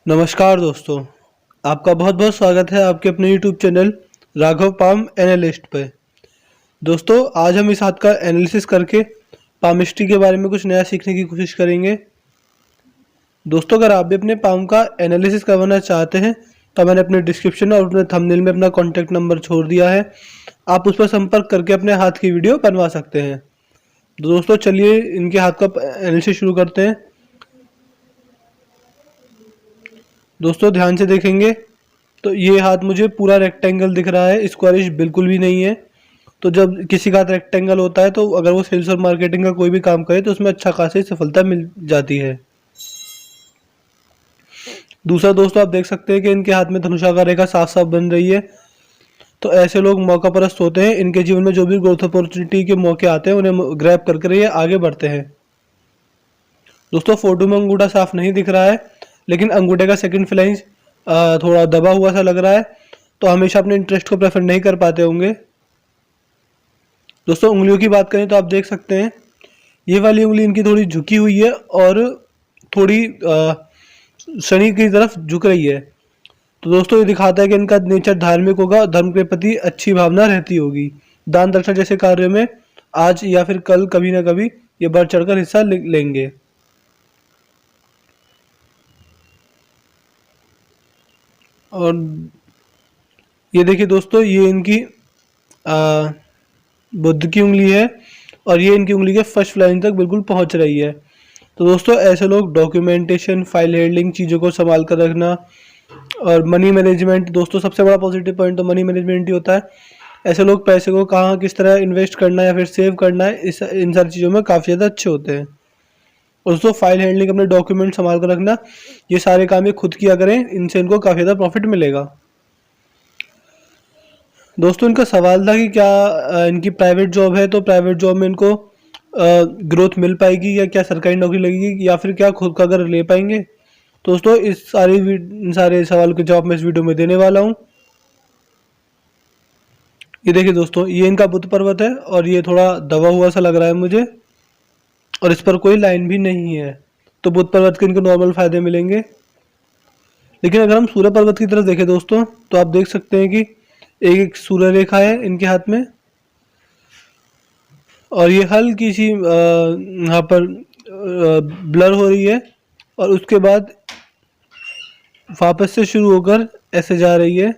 नमस्कार दोस्तों, आपका बहुत बहुत स्वागत है आपके अपने YouTube channel Raghav palm analyst पे। दोस्तों, आज हम इस हाथ का एनालिसिस करके पामिस्ट्री के बारे में कुछ नया सीखने की कोशिश करेंगे। दोस्तों, अगर आप भी अपने पाम का एनालिसिस करवाना चाहते हैं तो मैंने अपने डिस्क्रिप्शन और अपने थंबनेल में अपना कॉन्टैक्ट नंबर छोड़ दिया है। आप उस पर संपर्क करके अपने हाथ की वीडियो बनवा सकते हैं। तो दोस्तों, चलिए इनके हाथ का एनालिसिस शुरू करते हैं। दोस्तों, ध्यान से देखेंगे तो ये हाथ मुझे पूरा रेक्टेंगल दिख रहा है, स्क्वायरिश बिल्कुल भी नहीं है। तो जब किसी का हाथ रेक्टेंगल होता है तो अगर वो सेल्स और मार्केटिंग का कोई भी काम करे तो उसमें अच्छा खासी सफलता मिल जाती है। दूसरा दोस्तों, आप देख सकते हैं कि इनके हाथ में धनुषाकार रेखा साफ साफ बन रही है। तो ऐसे लोग मौका परस्त होते हैं। इनके जीवन में जो भी ग्रोथ अपॉर्चुनिटी के मौके आते हैं उन्हें ग्रैब करके ये आगे बढ़ते हैं। दोस्तों, फोटो में अंगूठा साफ नहीं दिख रहा है, लेकिन अंगूठे का सेकंड फ्लैंज थोड़ा दबा हुआ सा लग रहा है। तो हमेशा अपने इंटरेस्ट को प्रेफर नहीं कर पाते होंगे। दोस्तों, उंगलियों की बात करें तो आप देख सकते हैं ये वाली उंगली इनकी थोड़ी झुकी हुई है और थोड़ी शनि की तरफ झुक रही है। तो दोस्तों, ये दिखाता है कि इनका नेचर धार्मिक होगा और धर्म के प्रति अच्छी भावना रहती होगी। दान दक्षिणा जैसे कार्यों में आज या फिर कल कभी ना कभी ये बढ़ चढ़कर हिस्सा लेंगे। और ये देखिए दोस्तों, ये इनकी बुद्ध की उंगली है और ये इनकी उंगली के फर्स्ट फ्लाइन तक बिल्कुल पहुंच रही है। तो दोस्तों, ऐसे लोग डॉक्यूमेंटेशन, फाइल हैंडलिंग, चीज़ों को संभाल कर रखना और मनी मैनेजमेंट, दोस्तों सबसे बड़ा पॉजिटिव पॉइंट तो मनी मैनेजमेंट ही होता है। ऐसे लोग पैसे को कहाँ किस तरह इन्वेस्ट करना है या फिर सेव करना है, इन सारी चीज़ों में काफ़ी ज़्यादा अच्छे होते हैं। और दोस्तों, फाइल हैंडलिंग, अपने डॉक्यूमेंट संभाल कर रखना, ये सारे काम ये खुद किया करें, इनसे इनको काफ़ी ज़्यादा प्रॉफिट मिलेगा। दोस्तों, इनका सवाल था कि क्या इनकी प्राइवेट जॉब है तो प्राइवेट जॉब में इनको ग्रोथ मिल पाएगी या क्या सरकारी नौकरी लगेगी या फिर क्या खुद का घर ले पाएंगे। तो दोस्तों, इन सारे सवालों के जवाब मैं इस वीडियो में देने वाला हूँ। ये देखिए दोस्तों, ये इनका बुद्ध पर्वत है और ये थोड़ा दबा हुआ सा लग रहा है मुझे और इस पर कोई लाइन भी नहीं है। तो बुद्ध पर्वत के इनको नॉर्मल फायदे मिलेंगे। लेकिन अगर हम सूर्य पर्वत की तरफ देखें दोस्तों, तो आप देख सकते हैं कि एक सूर्य रेखा है इनके हाथ में और ये हल्की सी यहाँ पर ब्लर हो रही है और उसके बाद वापस से शुरू होकर ऐसे जा रही है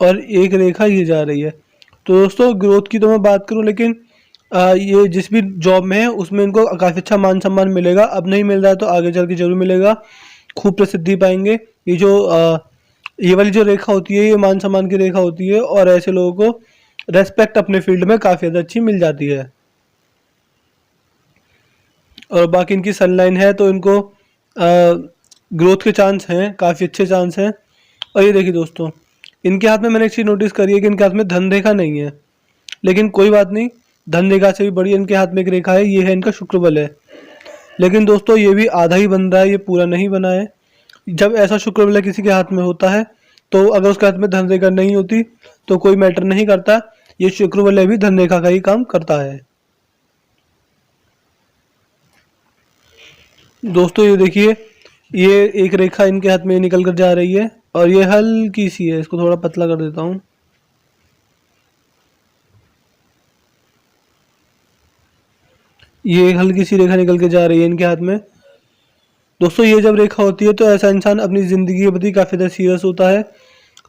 और एक रेखा ये जा रही है। तो दोस्तों, ग्रोथ की तो मैं बात करूं, लेकिन ये जिस भी जॉब में है उसमें इनको काफ़ी अच्छा मान सम्मान मिलेगा। अब नहीं मिल रहा है तो आगे चल के जरूर मिलेगा, खूब प्रसिद्धि पाएंगे। ये वाली जो रेखा होती है ये मान सम्मान की रेखा होती है और ऐसे लोगों को रेस्पेक्ट अपने फील्ड में काफ़ी ज़्यादा अच्छी मिल जाती है। और बाकी इनकी सनलाइन है तो इनको ग्रोथ के चांस हैं, काफ़ी अच्छे चांस हैं। और ये देखिए दोस्तों, इनके हाथ में मैंने एक चीज़ नोटिस करी है कि इनके हाथ में धन रेखा नहीं है, लेकिन कोई बात नहीं, धन रेखा से भी बड़ी इनके हाथ में एक रेखा है, ये है इनका शुक्र बल है। लेकिन दोस्तों, ये भी आधा ही बन रहा है, ये पूरा नहीं बना है। जब ऐसा शुक्र बल किसी के हाथ में होता है तो अगर उसके हाथ में धन रेखा नहीं होती तो कोई मैटर नहीं करता, ये शुक्र बल भी धन रेखा का ही काम करता है। दोस्तों, ये देखिए, ये एक रेखा इनके हाथ में निकल कर जा रही है और ये हल्की सी है, इसको थोड़ा पतला कर देता हूँ। ये हल्की सी रेखा निकल के जा रही है इनके हाथ में। दोस्तों, ये जब रेखा होती है तो ऐसा इंसान अपनी ज़िंदगी के प्रति काफ़ी ज़्यादा सीरियस होता है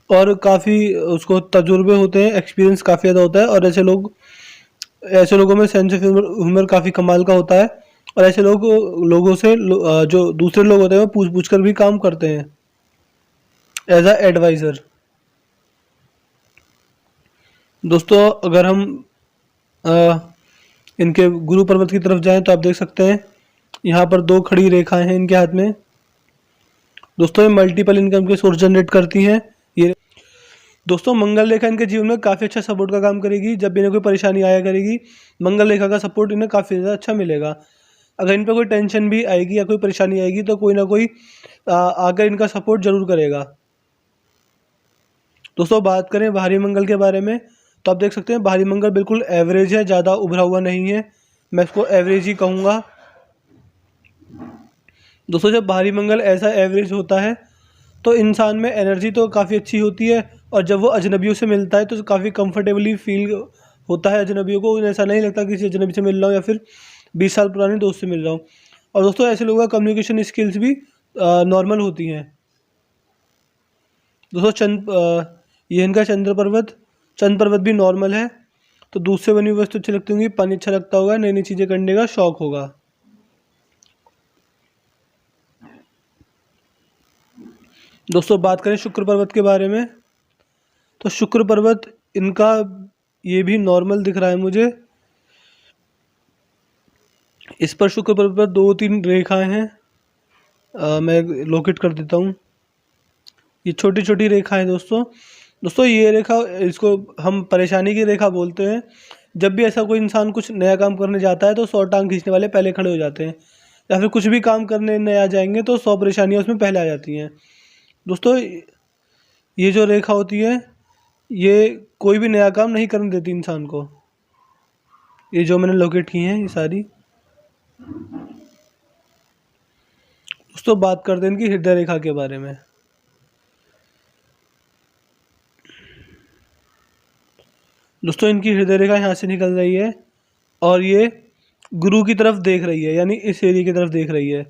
और काफ़ी उसको तजुर्बे होते हैं, एक्सपीरियंस काफ़ी ज़्यादा होता है। और ऐसे लोगों में सेंस ऑफ ह्यूमर काफ़ी कमाल का होता है और ऐसे लोगों से जो दूसरे लोग होते हैं वो पूछ पूछ कर भी काम करते हैं एज अ एडवाइज़र। दोस्तों, अगर हम अ, इनके गुरु पर्वत की तरफ जाएं तो आप देख सकते हैं यहाँ पर दो खड़ी रेखाएं हैं इनके हाथ में। दोस्तों, ये मल्टीपल इनकम के सोर्स जनरेट करती हैं। ये दोस्तों, मंगल रेखा इनके जीवन में काफ़ी अच्छा सपोर्ट का काम करेगी। जब भी इन्हें कोई परेशानी आया करेगी, मंगल रेखा का सपोर्ट इन्हें काफ़ी ज़्यादा अच्छा मिलेगा। अगर इन पर कोई टेंशन भी आएगी या कोई परेशानी आएगी तो कोई ना कोई आकर इनका सपोर्ट जरूर करेगा। दोस्तों, बात करें भारी मंगल के बारे में तो आप देख सकते हैं भारी मंगल बिल्कुल एवरेज है, ज़्यादा उभरा हुआ नहीं है, मैं इसको एवरेज ही कहूँगा। दोस्तों जब बाहरी मंगल ऐसा एवरेज होता है तो इंसान में एनर्जी तो काफ़ी अच्छी होती है, और जब वो अजनबियों से मिलता है तो काफ़ी कंफर्टेबली फील होता है। अजनबियों को ऐसा नहीं लगता किसी अजनबी से मिल रहा हूँ या फिर 20 साल पुराने दोस्त से मिल रहा हूँ। और दोस्तों ऐसे लोगों का कम्युनिकेशन स्किल्स भी नॉर्मल होती हैं। दोस्तों ये इनका चंद्र पर्वत भी नॉर्मल है। तो दूध से बनी हुई वस्तु अच्छी लगती होंगी, पानी अच्छा लगता होगा, नई नई चीज़ें करने का शौक होगा। दोस्तों बात करें शुक्र पर्वत के बारे में, तो शुक्र पर्वत इनका ये भी नॉर्मल दिख रहा है मुझे। इस पर शुक्र पर्वत पर 2-3 रेखाएं हैं। मैं लोकेट कर देता हूँ। ये छोटी छोटी रेखाएं दोस्तों ये रेखा, इसको हम परेशानी की रेखा बोलते हैं। जब भी ऐसा कोई इंसान कुछ नया काम करने जाता है तो 100 टांग खींचने वाले पहले खड़े हो जाते हैं, या फिर कुछ भी काम करने नया जाएंगे तो 100 परेशानियाँ उसमें पहले आ जाती हैं। दोस्तों ये जो रेखा होती है ये कोई भी नया काम नहीं करने देती इंसान को। ये जो मैंने लोकेट की हैं ये सारी। दोस्तों बात करते हैं इनकी हृदय रेखा के बारे में। दोस्तों इनकी हृदय रेखा यहाँ से निकल रही है और ये गुरु की तरफ देख रही है, यानी इस एरिया की तरफ देख रही है।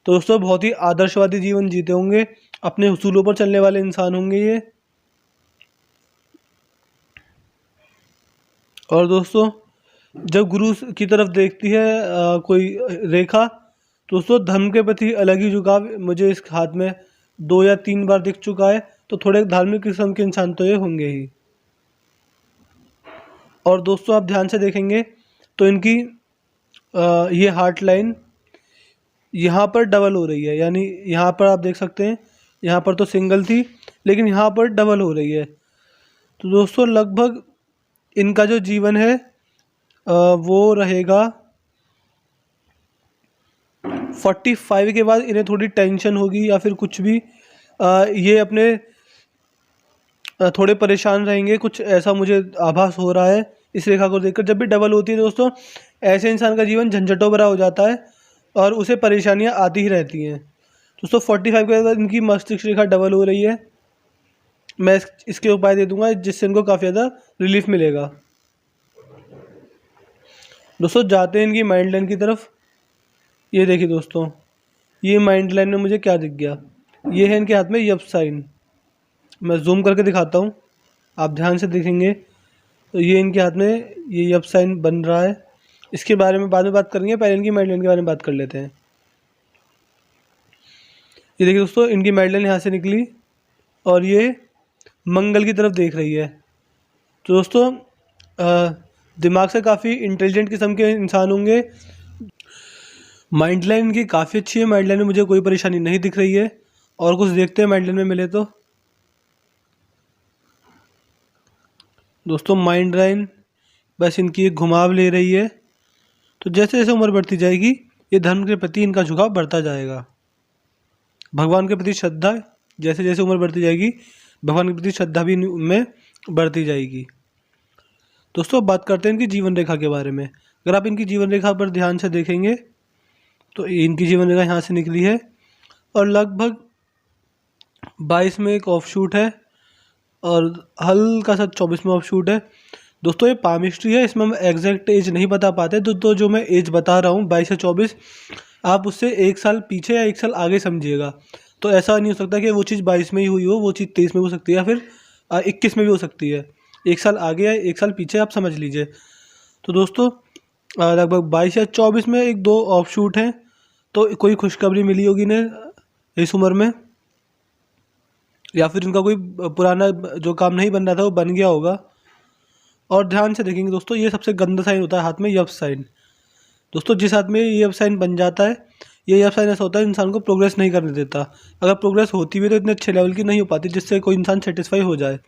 तो दोस्तों बहुत ही आदर्शवादी जीवन जीते होंगे, अपने उसूलों पर चलने वाले इंसान होंगे ये। और दोस्तों जब गुरु की तरफ देखती है कोई रेखा, तो दोस्तों धर्म के प्रति अलग ही झुकाव मुझे इस हाथ में 2 या 3 बार दिख चुका है। तो थोड़े धार्मिक किस्म के इंसान तो ये होंगे ही। और दोस्तों आप ध्यान से देखेंगे तो इनकी ये हार्ट लाइन यहाँ पर डबल हो रही है, यानी यहाँ पर आप देख सकते हैं, यहाँ पर तो सिंगल थी लेकिन यहाँ पर डबल हो रही है। तो दोस्तों लगभग इनका जो जीवन है वो रहेगा 45 के बाद इन्हें थोड़ी टेंशन होगी या फिर कुछ भी, ये अपने थोड़े परेशान रहेंगे, कुछ ऐसा मुझे आभास हो रहा है इस रेखा को देखकर। जब भी डबल होती है दोस्तों ऐसे इंसान का जीवन झंझटों भरा हो जाता है और उसे परेशानियां आती ही रहती हैं। दोस्तों 45 के बाद इनकी मस्तिष्क रेखा डबल हो रही है। मैं इसके उपाय दे दूंगा जिससे इनको काफ़ी ज़्यादा रिलीफ मिलेगा। दोस्तों जाते हैं इनकी माइंड लाइन की तरफ। ये देखिए दोस्तों, ये माइंड लाइन में मुझे क्या दिख गया, ये है इनके हाथ में यप साइन। मैं जूम करके दिखाता हूँ, आप ध्यान से देखेंगे तो ये इनके हाथ में ये यप साइन बन रहा है। इसके बारे में बाद में बात करेंगे, पहले इनकी माइंड लाइन के बारे में बात कर लेते हैं। ये देखिए दोस्तों इनकी माइंड लाइन यहाँ से निकली और ये मंगल की तरफ देख रही है। तो दोस्तों दिमाग से काफ़ी इंटेलिजेंट किस्म के इंसान होंगे। माइंड लाइन इनकी काफ़ी अच्छी है, माइंड लाइन में मुझे कोई परेशानी नहीं दिख रही है। और कुछ देखते हैं माइंड लाइन में मिले तो। दोस्तों माइंड लाइन बस इनकी एक घुमाव ले रही है। तो जैसे जैसे उम्र बढ़ती जाएगी ये धर्म के प्रति इनका झुकाव बढ़ता जाएगा, भगवान के प्रति श्रद्धा जैसे जैसे उम्र बढ़ती जाएगी भगवान के प्रति श्रद्धा भी में बढ़ती जाएगी। दोस्तों बात करते हैं इनकी जीवन रेखा के बारे में। अगर आप इनकी जीवन रेखा पर ध्यान से देखेंगे तो इनकी जीवन रेखा यहाँ से निकली है और लगभग 22 में एक ऑफ शूट है और हल्का सा 24 में ऑफ शूट है। दोस्तों ये पामिस्ट्री है, इसमें हम एग्जैक्ट एज नहीं बता पाते। तो जो मैं एज बता रहा हूँ 22 से 24, आप उससे 1 साल पीछे या 1 साल आगे समझिएगा। तो ऐसा नहीं हो सकता कि वो चीज़ 22 में ही हुई हो, वो चीज़ 23 में हो सकती है या फिर 21 में भी हो सकती है। 1 साल आगे या 1 साल पीछे आप समझ लीजिए। तो दोस्तों लगभग 22 या 24 में 1-2 ऑफ शूट हैं। तो कोई खुशखबरी मिली होगी इन्हें इस उम्र में, या फिर इनका कोई पुराना जो काम नहीं बन रहा था वो बन गया होगा। और ध्यान से देखेंगे दोस्तों ये सबसे गंदा साइन होता है हाथ में यप साइन। दोस्तों जिस हाथ में ये यप साइन बन जाता है, ये यप साइन ऐसा होता है इंसान को प्रोग्रेस नहीं करने देता। अगर प्रोग्रेस होती भी तो इतने अच्छे लेवल की नहीं हो पाती जिससे कोई इंसान सेटिस्फाई हो जाए।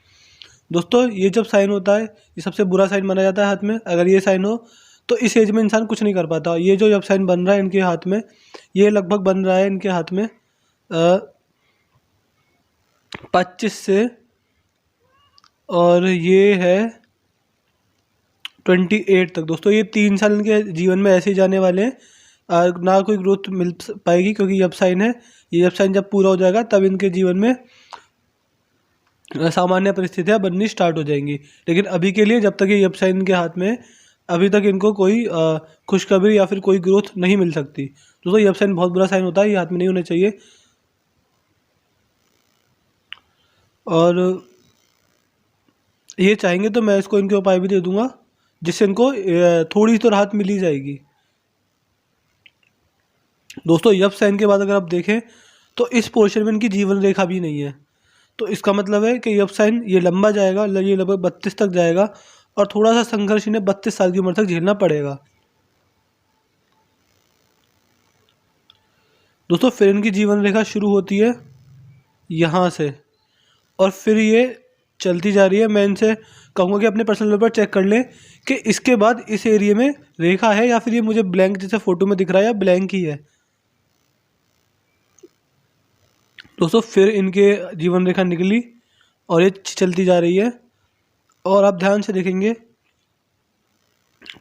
दोस्तों ये जब साइन होता है ये सबसे बुरा साइन माना जाता है हाथ में। अगर ये साइन हो तो इस एज में इंसान कुछ नहीं कर पाता। ये जो यप साइन बन रहा है इनके हाथ में, ये लगभग बन रहा है इनके हाथ में 25 से, और ये है 28 तक। दोस्तों ये 3 साल इनके जीवन में ऐसे ही जाने वाले हैं ना कोई ग्रोथ मिल पाएगी, क्योंकि यप साइन है। ये यप साइन जब पूरा हो जाएगा तब इनके जीवन में सामान्य परिस्थितियाँ बननी स्टार्ट हो जाएंगी। लेकिन अभी के लिए जब तक ये यप साइन इनके हाथ में है, अभी तक इनको कोई खुशखबरी या फिर कोई ग्रोथ नहीं मिल सकती। दोस्तों यप साइन बहुत बुरा साइन होता है, ये हाथ में नहीं होना चाहिए। और ये चाहेंगे तो मैं इसको इनके उपाय भी दे दूंगा, जिससे इनको थोड़ी तो राहत मिल ही जाएगी। दोस्तों यप साइन के बाद अगर आप देखें तो इस पोर्शन में इनकी जीवन रेखा भी नहीं है। तो इसका मतलब है कि यप साइन ये लंबा जाएगा, ये लगभग 32 तक जाएगा और थोड़ा सा संघर्ष इन्हें 32 साल की उम्र तक झेलना पड़ेगा। दोस्तों फिर इनकी जीवन रेखा शुरू होती है यहाँ से और फिर ये चलती जा रही है। मैं इनसे कहूँगा कि अपने पर्सनल लेवल पर चेक कर लें कि इसके बाद इस एरिया में रेखा है या फिर ये मुझे ब्लैंक जैसे फोटो में दिख रहा है या ब्लैंक ही है। दोस्तों फिर इनके जीवन रेखा निकली और ये चलती जा रही है और आप ध्यान से देखेंगे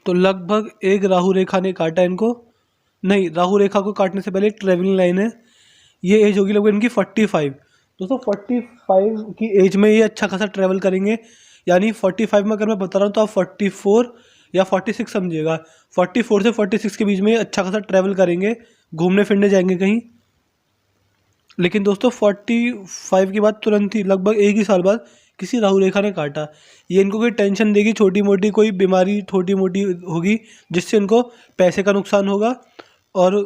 तो लगभग एक राहु रेखा ने काटा इनको। नहीं, राहु रेखा को काटने से पहले ट्रेवलिंग लाइन है। ये एज होगी लगभग इनकी 45। दोस्तों 45 की एज में ये अच्छा खासा ट्रैवल करेंगे, यानी 45 में अगर मैं बता रहा हूँ तो आप 44 या 46 समझिएगा। 44 से 46 के बीच में ये अच्छा खासा ट्रैवल करेंगे, घूमने फिरने जाएंगे कहीं। लेकिन दोस्तों 45 के बाद तुरंत ही लगभग एक ही साल बाद किसी राहु रेखा ने काटा। ये इनको कोई टेंशन देगी, छोटी मोटी कोई बीमारी छोटी मोटी होगी जिससे इनको पैसे का नुकसान होगा और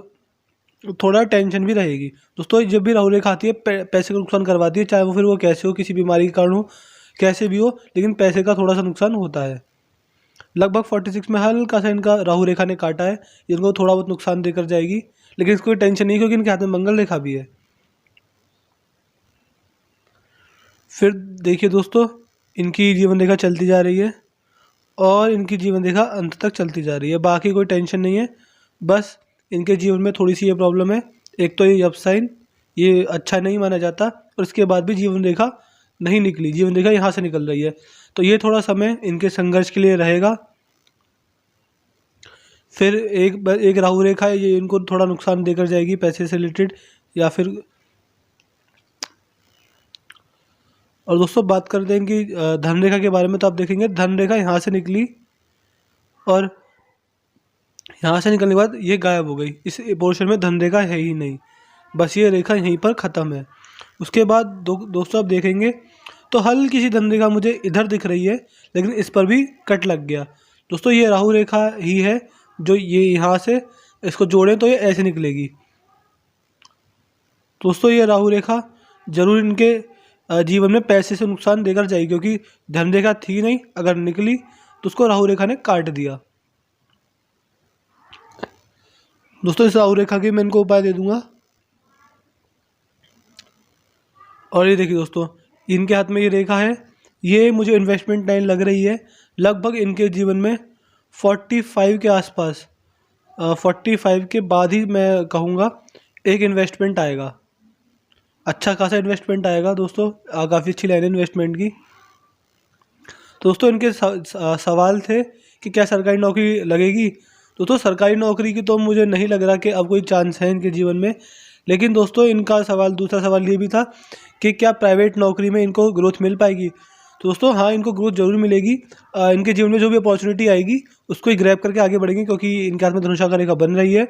थोड़ा टेंशन भी रहेगी। दोस्तों जब भी राहु रेखा आती है पैसे का नुकसान करवाती है, चाहे वो फिर वो कैसे हो, किसी बीमारी के कारण हो, कैसे भी हो, लेकिन पैसे का थोड़ा सा नुकसान होता है। लगभग 46 में हल्का सा इनका राहु रेखा ने काटा है, इनको थोड़ा बहुत नुकसान देकर जाएगी, लेकिन इसको कोई टेंशन नहीं क्योंकि इनके हाथ में मंगल रेखा भी है। फिर देखिए दोस्तों इनकी जीवन रेखा चलती जा रही है और इनकी जीवन रेखा अंत तक चलती जा रही है। बाकी कोई टेंशन नहीं है, बस इनके जीवन में थोड़ी सी ये प्रॉब्लम है। एक तो ये यप साइन ये अच्छा नहीं माना जाता और इसके बाद भी जीवन रेखा नहीं निकली, जीवन रेखा यहाँ से निकल रही है। तो ये थोड़ा समय इनके संघर्ष के लिए रहेगा। फिर एक राहु रेखा है, ये इनको थोड़ा नुकसान देकर जाएगी पैसे से रिलेटेड या फिर। और दोस्तों बात करते हैं कि धन रेखा के बारे में, तो आप देखेंगे धन रेखा यहाँ से निकली और यहाँ से निकलने के बाद ये गायब हो गई। इस पोर्शन में धन रेखा है ही नहीं, बस ये रेखा यहीं पर ख़त्म है। उसके बाद दोस्तों आप देखेंगे तो हल्की सी धन रेखा मुझे इधर दिख रही है, लेकिन इस पर भी कट लग गया। दोस्तों ये राहु रेखा ही है जो ये यहाँ से इसको जोड़ें तो ये ऐसे निकलेगी। दोस्तों ये राहु रेखा जरूर इनके जीवन में पैसे से नुकसान देकर जाएगी, क्योंकि धन रेखा थी नहीं, अगर निकली तो उसको राहु रेखा ने काट दिया। दोस्तों इस राहु रेखा के मैं इनको उपाय दे दूंगा। और ये देखिए दोस्तों इनके हाथ में ये रेखा है, ये मुझे इन्वेस्टमेंट लाइन लग रही है। लगभग इनके जीवन में 45 के आसपास 45 के बाद ही मैं कहूँगा एक इन्वेस्टमेंट आएगा, अच्छा खासा इन्वेस्टमेंट आएगा। दोस्तों काफ़ी अच्छी लाइन है इन्वेस्टमेंट की। दोस्तों इनके सवाल थे कि क्या सरकारी नौकरी लगेगी। दोस्तों सरकारी नौकरी की तो मुझे नहीं लग रहा कि अब कोई चांस है इनके जीवन में, लेकिन दोस्तों इनका दूसरा सवाल ये भी था कि क्या प्राइवेट नौकरी में इनको ग्रोथ मिल पाएगी। तो दोस्तों हाँ, इनको ग्रोथ जरूर मिलेगी। इनके जीवन में जो भी अपॉर्चुनिटी आएगी उसको ही ग्रैब करके आगे बढ़ेंगे, क्योंकि इनके हाथ में धनुषा रेखा बन रही है।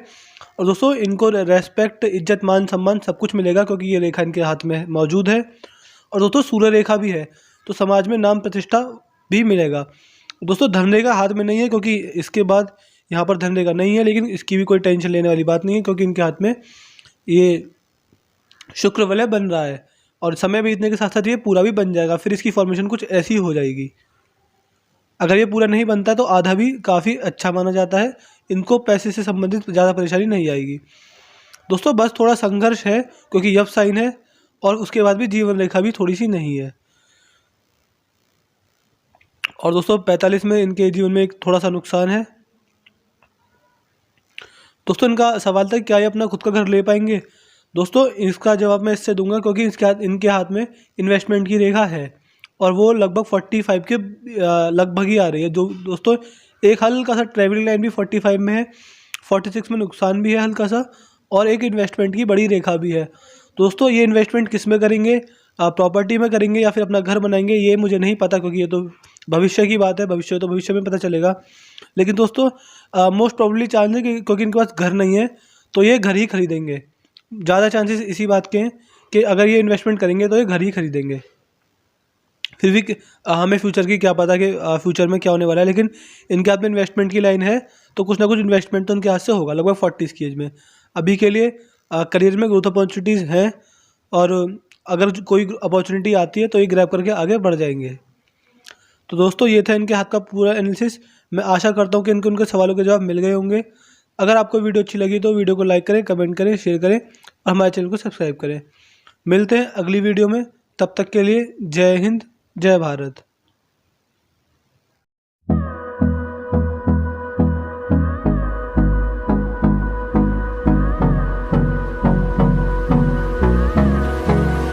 और दोस्तों इनको रेस्पेक्ट, इज्जत, मान सम्मान सब कुछ मिलेगा, क्योंकि ये रेखा इनके हाथ में मौजूद है। और दोस्तों सूर्य रेखा भी है, तो समाज में नाम प्रतिष्ठा भी मिलेगा। दोस्तों धन रेखा हाथ में नहीं है, क्योंकि इसके बाद यहाँ पर धन रेखा नहीं है, लेकिन इसकी भी कोई टेंशन लेने वाली बात नहीं है, क्योंकि इनके हाथ में ये शुक्र वलय बन रहा है और समय बीतने के साथ साथ ये पूरा भी बन जाएगा। फिर इसकी फॉर्मेशन कुछ ऐसी हो जाएगी। अगर ये पूरा नहीं बनता तो आधा भी काफ़ी अच्छा माना जाता है। इनको पैसे से संबंधित ज़्यादा परेशानी नहीं आएगी। दोस्तों बस थोड़ा संघर्ष है, क्योंकि यप साइन है और उसके बाद भी जीवन रेखा भी थोड़ी सी नहीं है। और दोस्तों 45 में इनके जीवन में एक थोड़ा सा नुकसान है। दोस्तों इनका सवाल था क्या ये अपना खुद का घर ले पाएंगे। दोस्तों इसका जवाब मैं इससे दूंगा, क्योंकि इनके हाथ में इन्वेस्टमेंट की रेखा है और वो लगभग 45 के लगभग ही आ रही है। जो दोस्तों एक हल्का सा ट्रैवलिंग लाइन भी 45 में है। 46 में नुकसान भी है हल्का सा, और एक इन्वेस्टमेंट की बड़ी रेखा भी है। दोस्तों ये इन्वेस्टमेंट किस में करेंगे, प्रॉपर्टी में करेंगे या फिर अपना घर बनाएंगे, ये मुझे नहीं पता, क्योंकि ये तो भविष्य की बात है, भविष्य में पता चलेगा। लेकिन दोस्तों मोस्ट प्रोबेबली चांस है कि क्योंकि इनके पास घर नहीं है तो ये घर ही खरीदेंगे। ज़्यादा चांसेस इसी बात के हैं कि अगर ये इन्वेस्टमेंट करेंगे तो ये घर ही खरीदेंगे। फिर भी हमें फ्यूचर की क्या पता कि फ्यूचर में क्या होने वाला है, लेकिन इनके हाथ में इन्वेस्टमेंट की लाइन है तो कुछ ना कुछ इन्वेस्टमेंट तो इनके हाथ से होगा लगभग 40 की एज में। अभी के लिए करियर में ग्रोथ अपॉर्चुनिटीज़ हैं, और अगर कोई अपॉर्चुनिटी आती है तो ये ग्रैब करके आगे बढ़ जाएंगे। तो दोस्तों ये था इनके हाथ का पूरा एनालिसिस। मैं आशा करता हूँ कि इनको उनके सवालों के जवाब मिल गए होंगे। अगर आपको वीडियो अच्छी लगी तो वीडियो को लाइक करें, कमेंट करें, शेयर करें और हमारे चैनल को सब्सक्राइब करें। मिलते हैं अगली वीडियो में, तब तक के लिए जय हिंद, जय भारत।